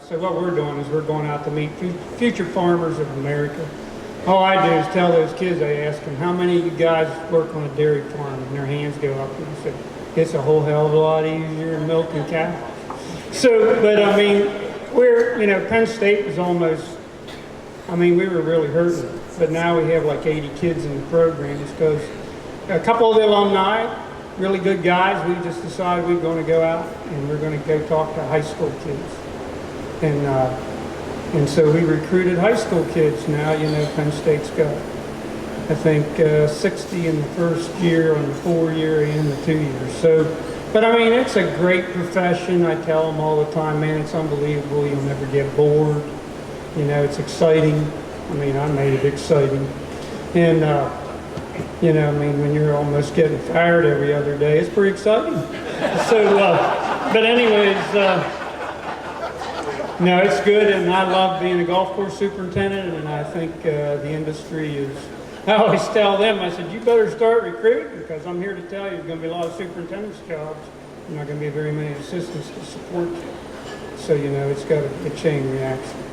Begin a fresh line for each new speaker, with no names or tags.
So what we're doing is we're going out to meet future farmers of America. All I do is tell those kids, I ask them, how many of you guys work on a dairy farm? And their hands go up, and I said, it's a whole hell of a lot easier than milking cows. So, but I mean, Penn State was almost, we were really hurting. But now we have like 80 kids in the program because a couple of the alumni, really good guys, we just decided we were going to go out and we're going to go talk to high school kids. And so we recruited high school kids. Now, Penn State's got, I think, 60 in the first year, on the 4-year, and the 2 years. So, but it's a great profession. I tell them all the time, man, it's unbelievable. You'll never get bored. It's exciting. I made it exciting. And, when you're almost getting fired every other day, it's pretty exciting. So, but anyways, no, it's good, and I love being a golf course superintendent, and I think the industry is, I always tell them, I said, you better start recruiting, because I'm here to tell you there's going to be a lot of superintendent's jobs. There's not going to be very many assistants to support you. So, it's got a chain reaction.